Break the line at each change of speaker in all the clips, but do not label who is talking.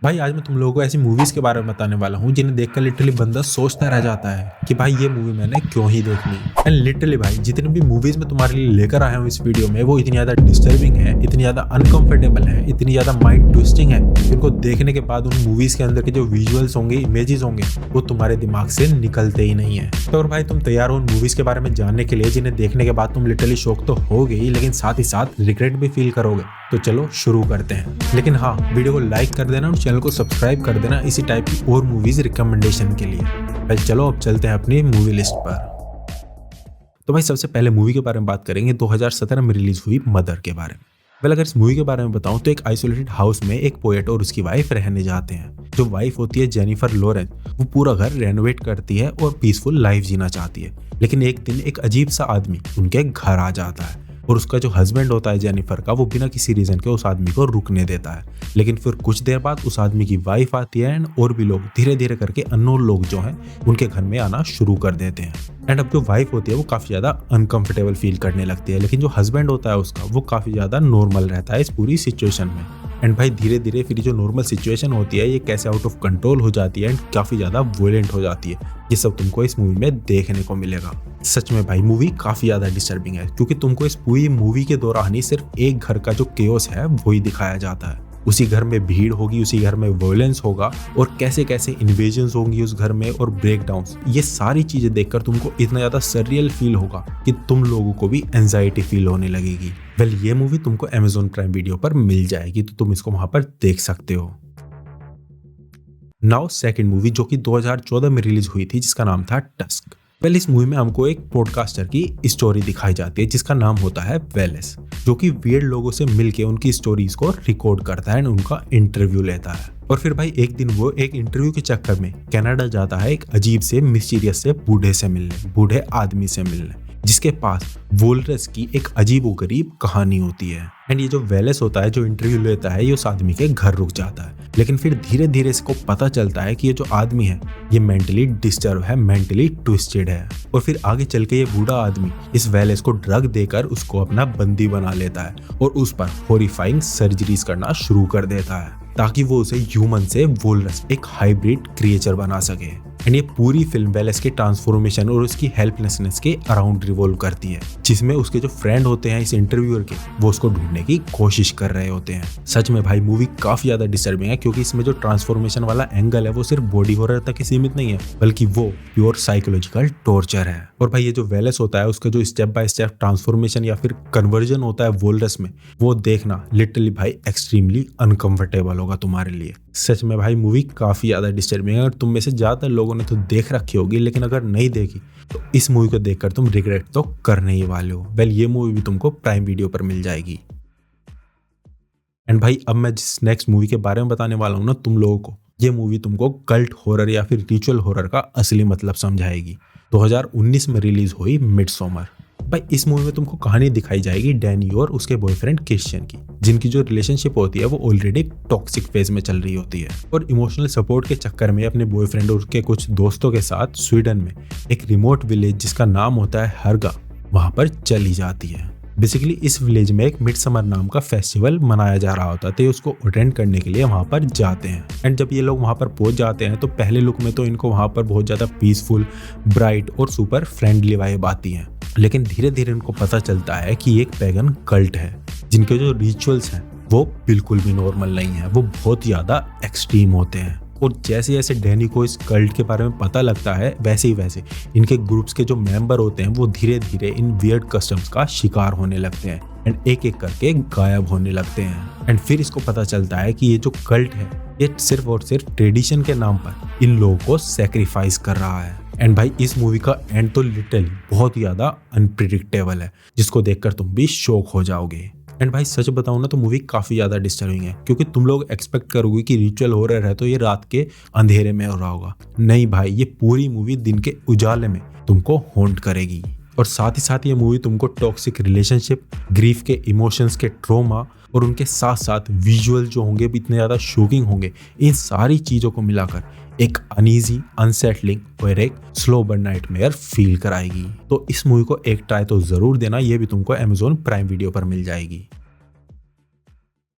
भाई आज मैं तुम लोगों को ऐसी मूवीज के बारे में बताने वाला हूँ जिन्हें देखकर लिटरली बंदा सोचता रह जाता है कि भाई ये मूवी मैंने क्यों ही देख ली। एंड लिटरली भाई जितनी भी मूवीज मैं तुम्हारे लिए लेकर आया हूँ इस वीडियो में वो इतनी ज्यादा डिस्टर्बिंग है, इतनी ज्यादा अनकंफर्टेबल है, इतनी ज्यादा माइंड ट्विस्टिंग है। इनको देखने के बाद उन मूवीज के अंदर के जो विजुअल्स होंगे, इमेजेस होंगे, वो तुम्हारे दिमाग से निकलते ही नहीं है। तो और भाई तुम तैयार हो उन मूवीज के बारे में जानने के लिए जिन्हें देखने के बाद तुम लिटरली शॉक तो हो गई, लेकिन साथ ही साथ रिग्रेट भी फील करोगे। तो चलो शुरू करते हैं, लेकिन हाँ वीडियो को लाइक कर देना और चैनल को सब्सक्राइब कर देना इसी टाइप की और मूवीज रिकमेंडेशन के लिए। भाई चलो अब चलते हैं अपनी मूवी लिस्ट पर। तो भाई सबसे पहले मूवी के बारे में बात करेंगे 2017 में रिलीज हुई मदर के बारे में। वेल अगर इस मूवी के बारे में बताऊं तो एक आइसोलेटेड हाउस में एक पोएट और उसकी वाइफ रहने जाते हैं। जो वाइफ होती है जेनिफर लॉरेंस, वो पूरा घर रेनोवेट करती है और पीसफुल लाइफ जीना चाहती है। लेकिन एक दिन एक अजीब सा आदमी उनके घर आ जाता है और उसका जो हस्बैंड होता है जेनिफर का, वो बिना किसी रीजन के उस आदमी को रुकने देता है। लेकिन फिर कुछ देर बाद उस आदमी की वाइफ आती है एंड और भी लोग धीरे धीरे करके अननोन लोग जो हैं उनके घर में आना शुरू कर देते हैं। एंड अब जो वाइफ होती है वो काफी ज्यादा अनकंफर्टेबल फील करने लगती है, लेकिन जो हस्बैंड होता है उसका वो काफी ज्यादा नॉर्मल रहता है इस पूरी सिचुएशन में। एंड भाई धीरे धीरे फिर जो नॉर्मल सिचुएशन होती है ये कैसे आउट ऑफ कंट्रोल हो जाती है एंड काफी ज्यादा वोलेंट हो जाती है। ये सब तुमको इस मूवी में देखने को मिलेगा। सच में भाई मूवी काफी ज्यादा डिस्टर्बिंग है, क्योंकि तुमको इस पूरी मूवी के दौरान ही सिर्फ एक घर का जो केओस है वो ही दिखाया जाता है। उसी घर में भीड़ होगी, उसी घर में वोलेंस होगा और कैसे कैसे इन्वेजन्स होंगी उस घर में और ब्रेकडाउन्स। ये सारी चीजें देखकर तुमको इतना ज्यादा सररियल फील होगा कि तुम लोगों को भी एंजाइटी फील होने लगेगी। वेल ये मूवी तुमको Amazon प्राइम वीडियो पर मिल जाएगी, तो तुम इसको वहां पर देख सकते हो। नाउ सेकंड मूवी जो कि 2014 में रिलीज हुई थी, जिसका नाम था टस्क। वेल इस मूवी में हमको एक पॉडकास्टर की स्टोरी दिखाई जाती है जिसका नाम होता है वेलेस, जो कि वियर्ड लोगों से मिलके उनकी स्टोरीज को रिकॉर्ड करता है एंड उनका इंटरव्यू लेता है। और फिर भाई एक दिन वो एक इंटरव्यू के चक्कर में कनाडा जाता है एक अजीब से मिस्टीरियस से बूढ़े आदमी से मिलने, जिसके पास वोल्रस की एक अजीबोगरीब कहानी होती है। एंड ये जो वेलेस होता है जो इंटरव्यू लेता है ये उस आदमी के घर रुक जाता है, लेकिन फिर धीरे धीरे इसको पता चलता है कि ये जो आदमी है ये मेंटली डिस्टर्ब है, मेंटली ट्विस्टेड है। और फिर आगे चल के ये बूढ़ा आदमी इस वेलेस को ड्रग देकर उसको अपना बंदी बना लेता है और उस पर हॉरिफाइंग सर्जरीज करना शुरू कर देता है ताकि वो उसे ह्यूमन से वोल्रस एक हाइब्रिड क्रिएचर बना सके। एंड ये पूरी फिल्म वेलेस के ट्रांसफॉर्मेशन और उसकी हेल्पलेसनेस के अराउंड रिवॉल्व करती है, जिसमें उसके जो फ्रेंड होते हैं इस इंटरव्यूअर के, वो उसको ढूंढने की कोशिश कर रहे होते हैं। सच में भाई मूवी काफी ज्यादा डिस्टर्बिंग है, क्योंकि इसमें जो ट्रांसफॉर्मेशन वाला एंगल है वो सिर्फ बॉडी हॉरर तक ही सीमित नहीं है, बल्कि वो प्योर साइकोलॉजिकल टॉर्चर है। और भाई ये जो वेलेस होता है उसका जो स्टेप बाय स्टेप ट्रांसफॉर्मेशन या फिर कन्वर्जन होता है वोल्रस में, वो देखना लिटरली भाई एक्सट्रीमली अनकंफर्टेबल होगा तुम्हारे लिए। सच में भाई मूवी काफी ज्यादा डिस्टर्बिंग है और तुम में से ज्यादातर लोगों ने तो देख रखी होगी, लेकिन अगर नहीं देखी तो इस मूवी को देखकर तुम रिग्रेट तो करने ही वाले हो। वेल ये मूवी भी तुमको प्राइम वीडियो पर मिल जाएगी। एंड भाई अब मैं जिस नेक्स्ट मूवी के बारे में बताने वाला हूँ ना तुम लोगों को, ये मूवी तुमको कल्ट हॉरर या फिर रिचुअल हॉरर का असली मतलब समझाएगी। 2019 में रिलीज हुई मिडसॉमर। भाई इस मूवी में तुमको कहानी दिखाई जाएगी डैनी और उसके बॉयफ्रेंड क्रिश्चियन की, जिनकी जो रिलेशनशिप होती है वो ऑलरेडी टॉक्सिक फेज में चल रही होती है और इमोशनल सपोर्ट के चक्कर में अपने बॉयफ्रेंड और उसके कुछ दोस्तों के साथ स्वीडन में एक रिमोट विलेज जिसका नाम होता है हर्गा, वहां पर चली जाती है। बेसिकली इस विलेज में एक मिडसमर नाम का फेस्टिवल मनाया जा रहा होता है, तो ये उसको अटेंड करने के लिए वहां पर जाते हैं। एंड जब ये लोग वहां पर पहुंच जाते हैं तो पहले लुक में तो इनको वहां पर बहुत ज्यादा पीसफुल, ब्राइट और सुपर फ्रेंडली वाइब आती है, लेकिन धीरे धीरे इनको पता चलता है कि एक पैगन कल्ट है जिनके जो रिचुअल्स हैं वो बिल्कुल भी नॉर्मल नहीं है, वो बहुत ज्यादा एक्सट्रीम होते हैं। और जैसे जैसे डैनी को इस कल्ट के बारे में पता लगता है वैसे ही वैसे इनके ग्रुप्स के जो मेंबर होते हैं वो धीरे धीरे इन वियर्ड कस्टम्स का शिकार होने लगते हैं एंड एक एक करके गायब होने लगते हैं। एंड फिर इसको पता चलता है कि ये जो कल्ट है ये सिर्फ और सिर्फ ट्रेडिशन के नाम पर इन लोगों को सैक्रिफाइस कर रहा है। एंड भाई इस मूवी का एंड तो लिटरली बहुत ज्यादा अनप्रिडिक्टेबल है, जिसको देखकर तुम भी शॉक हो जाओगे। एंड भाई सच बताऊं ना तो मूवी काफी ज्यादा डिस्टर्बिंग है, क्योंकि तुम लोग एक्सपेक्ट करोगे कि रिचुअल हॉरर है तो ये रात के अंधेरे में हो रहा होगा। नहीं भाई, ये पूरी मूवी दिन के उजाले में तुमको हॉन्ट करेगी। और साथ ही साथ ये मूवी तुमको टॉक्सिक रिलेशनशिप, ग्रीफ के इमोशंस के ट्रॉमा और उनके साथ साथ विजुअल जो होंगे भी इतने ज़्यादा शॉकिंग होंगे, इन सारी चीज़ों को मिलाकर एक अनईजी, अनसेटलिंग और एक स्लो बर्न नाइटमेयर फील कराएगी। तो इस मूवी को एक ट्राई तो ज़रूर देना, ये भी तुमको Amazon प्राइम वीडियो पर मिल जाएगी।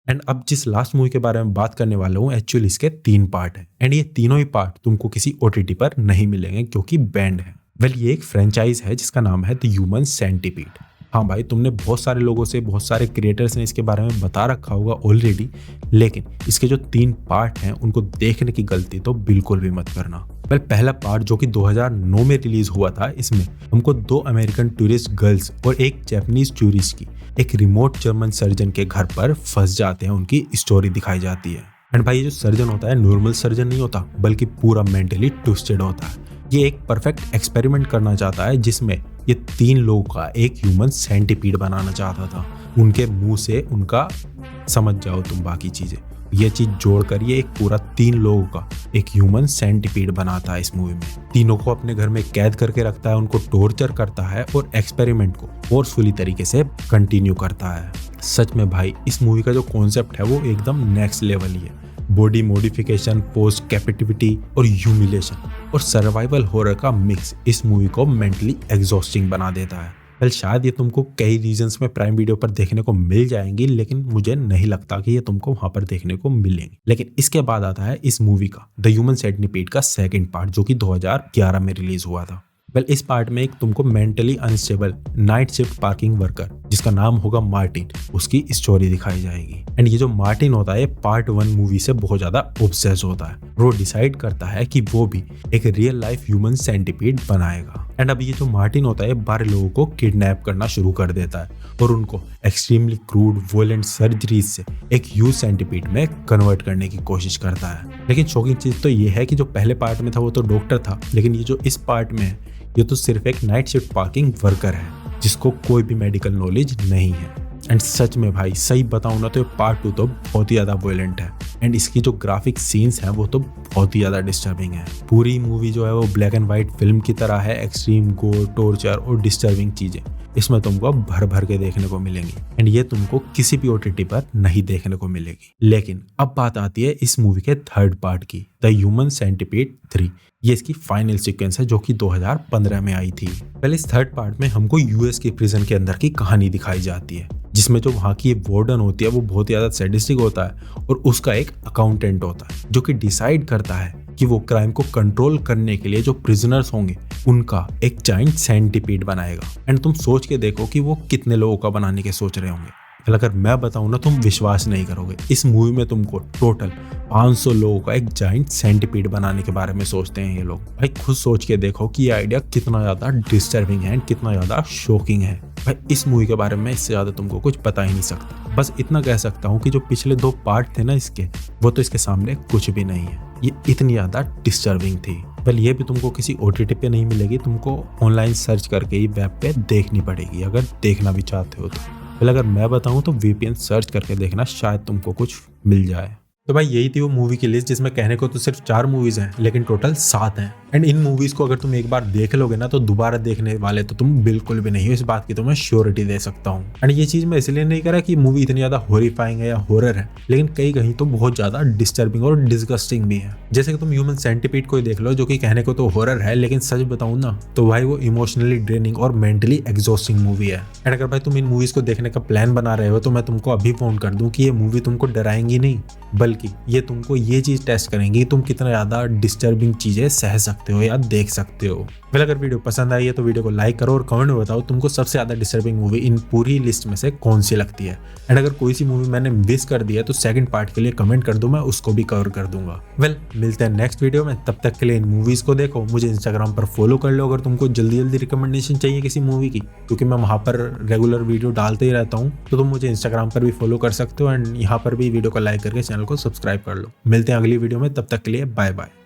एंड अब जिस लास्ट मूवी के बारे में बात करने वाला हूँ, एक्चुअली इसके 3 पार्ट हैं एंड ये तीनों ही पार्ट तुमको किसी OTT पर नहीं मिलेंगे क्योंकि बैंड है। वेल ये एक फ्रेंचाइज है जिसका नाम है द ह्यूमन सेंटीपीड। हाँ भाई, तुमने बहुत सारे लोगों से, बहुत सारे क्रिएटर्स ने इसके बारे में बता रखा होगा ऑलरेडी, लेकिन इसके जो 3 पार्ट हैं उनको देखने की गलती तो बिल्कुल भी मत करना। वेल पहला पार्ट जो कि 2009 में रिलीज हुआ था, इसमें हमको 2 अमेरिकन टूरिस्ट गर्ल्स और एक जापानीज टूरिस्ट की एक रिमोट जर्मन सर्जन के घर पर फंस जाते हैं, उनकी स्टोरी दिखाई जाती है। एंड भाई ये जो सर्जन होता है नॉर्मल सर्जन नहीं होता, बल्कि पूरा मेंटली ट्विस्टेड होता है। ये एक परफेक्ट एक्सपेरिमेंट करना चाहता है जिसमें ये 3 लोगों का एक ह्यूमन सेंटीपीड बनाना चाहता था। उनके मुंह से उनका, समझ जाओ तुम बाकी चीजें, ये चीज जोड़कर ये एक पूरा 3 लोगों का एक ह्यूमन सेंटीपीड बनाता है। इस मूवी में तीनों को अपने घर में कैद करके रखता है, उनको टॉर्चर करता है और एक्सपेरिमेंट को फोर्सफुली तरीके से कंटिन्यू करता है। सच में भाई इस मूवी का जो कॉन्सेप्ट है वो एकदम नेक्स्ट लेवल ही है। बॉडी मॉडिफिकेशन, पोस्ट कैपिटिविटी और ह्यूमिलेशन और सर्वाइवल हॉरर का मिक्स इस मूवी को मेंटली एग्जॉस्टिंग बना देता है। वेल शायद ये तुमको कई रीजन्स में प्राइम वीडियो पर देखने को मिल जाएंगी, लेकिन मुझे नहीं लगता कि ये तुमको वहां पर देखने को मिलेंगी। लेकिन इसके बाद आता है इस मूवी का द ह्यूमन सेंटीपीड का सेकंड पार्ट जो कि 2011 में रिलीज हुआ था। वेल इस पार्ट में एक तुमको mentally unstable night shift parking worker जिसका नाम होगा मार्टिन, उसकी स्टोरी दिखाई जाएगी। एंड ये जो मार्टिन होता है पार्ट 1 मूवी से बहुत ज्यादा ऑब्सेस होता है। वो डिसाइड करता है कि वो भी एक रियल लाइफ ह्यूमन सेंटीपीड बनाएगा। एंड अब ये जो मार्टिन होता है 12 लोगों को किडनैप करना शुरू कर देता है और उनको एक्सट्रीमली क्रूड वॉयलेंट सर्जरीज से एक ह्यूज सेंटीपीड में कन्वर्ट करने की कोशिश करता है। लेकिन शॉकिंग चीज तो ये है कि जो पहले पार्ट में था वो तो डॉक्टर था, लेकिन ये जो इस पार्ट में है ये तो सिर्फ एक नाइट शिफ्ट पार्किंग वर्कर है जिसको कोई भी मेडिकल नॉलेज नहीं है। एंड सच में भाई सही बताऊं ना तो पार्ट 2 तो बहुत ही ज्यादा वॉयलेंट है एंड इसकी जो ग्राफिक सीन्स हैं वो तो बहुत ही ज्यादा डिस्टर्बिंग है। पूरी मूवी जो है वो ब्लैक एंड व्हाइट फिल्म की तरह है। एक्सट्रीम गोर, टॉर्चर और डिस्टर्बिंग चीजें इसमें तुमको भर भर के देखने को मिलेंगी एंड ये तुमको किसी भी OTT पर नहीं देखने को मिलेगी। लेकिन अब बात आती है इस मूवी के थर्ड पार्ट की, द ह्यूमन सेंटीपीड 3। ये इसकी फाइनल सीक्वेंस है जो कि 2015 में आई थी। पहले इस थर्ड पार्ट में हमको US के प्रिजन के अंदर की कहानी दिखाई जाती है जिसमें जो वहाँ की वार्डन होती है वो बहुत ही ज्यादा सैडिस्टिक होता है और उसका एक अकाउंटेंट होता है जो कि डिसाइड करता है कि वो क्राइम को कंट्रोल करने के लिए जो प्रिजनर्स होंगे उनका एक जाइंट सेंटीपीड बनाएगा। एंड तुम सोच के देखो कि वो कितने लोगों का बनाने के सोच रहे होंगे। अगर मैं बताऊं ना तुम विश्वास नहीं करोगे। इस मूवी में तुमको टोटल 500 लोगों का एक जाइंट सेंटीपीड बनाने के बारे में सोचते हैं ये लोग। भाई खुद सोच के देखो कि ये आइडिया कितना ज्यादा डिस्टर्बिंग है, कितना ज्यादा शॉकिंग है। भाई इस मूवी के बारे में इससे ज्यादा तुमको कुछ पता ही नहीं सकता। बस इतना कह सकता हूँ कि जो पिछले 2 पार्ट थे ना इसके, वो तो इसके सामने कुछ भी नहीं है। ये इतनी ज्यादा डिस्टर्बिंग थी। वेल ये भी तुमको किसी OTT पे नहीं मिलेगी, तुमको ऑनलाइन सर्च करके ही वेब पे देखनी पड़ेगी अगर देखना भी चाहते हो तो। अगर मैं बताऊं तो VPN सर्च करके देखना, शायद तुमको कुछ मिल जाए। तो भाई यही थी वो मूवी की लिस्ट जिसमें कहने को तो सिर्फ 4 मूवीज हैं लेकिन टोटल 7 हैं। एंड इन मूवीज को अगर तुम एक बार देख लोगे ना तो दोबारा देखने वाले तो तुम बिल्कुल भी नहीं हो, इस बात की तो मैं श्योरिटी दे सकता हूँ। एंड ये चीज मैं इसलिए नहीं करा कि मूवी इतनी ज्यादा हॉरिफाइंग है या हॉरर है, लेकिन कहीं तो बहुत ज्यादा डिस्टर्बिंग और डिस्गस्टिंग भी है। जैसे कि तुम ह्यूमन सेंटीपीड को ही देख लो जो कि कहने को तो हॉरर है, लेकिन सच बताऊं ना तो भाई वो इमोशनली ड्रेनिंग और मेंटली एग्जॉस्टिंग मूवी है। एंड अगर भाई तुम इन मूवीज को देखने का प्लान बना रहे हो तो मैं तुमको अभी फोन कर दूं कि ये मूवी तुमको डराएंगी नहीं, बल्कि ये तुमको ये चीज टेस्ट करेंगी तुम कितना ज्यादा डिस्टर्बिंग चीजें सह सकते हो या देख सकते हो। फिर अगर वीडियो पसंद आई है तो वीडियो को लाइक करो और कमेंट में बताओ तुमको सबसे ज्यादा डिस्टर्बिंग मूवी इन पूरी लिस्ट में से कौन सी लगती है। एंड अगर कोई सी मूवी मैंने मिस कर दी है तो सेकंड पार्ट के लिए कमेंट कर दो, मैं उसको भी कवर कर दूंगा। मिलते हैं नेक्स्ट वीडियो में, तब तक के लिए इन मूवीज को देखो। मुझे इंस्टाग्राम पर फॉलो कर लो अगर तुमको जल्दी रिकमेंडेशन चाहिए किसी मूवी की, क्योंकि मैं वहां पर रेगुलर वीडियो डालते ही रहता हूँ, तो तुम मुझे इंस्टाग्राम पर भी फॉलो कर सकते हो एंड यहाँ पर भी वीडियो को लाइक करके चैनल को सब्सक्राइब कर लो। मिलते हैं अगली वीडियो में, तब तक के लिए बाय बाय।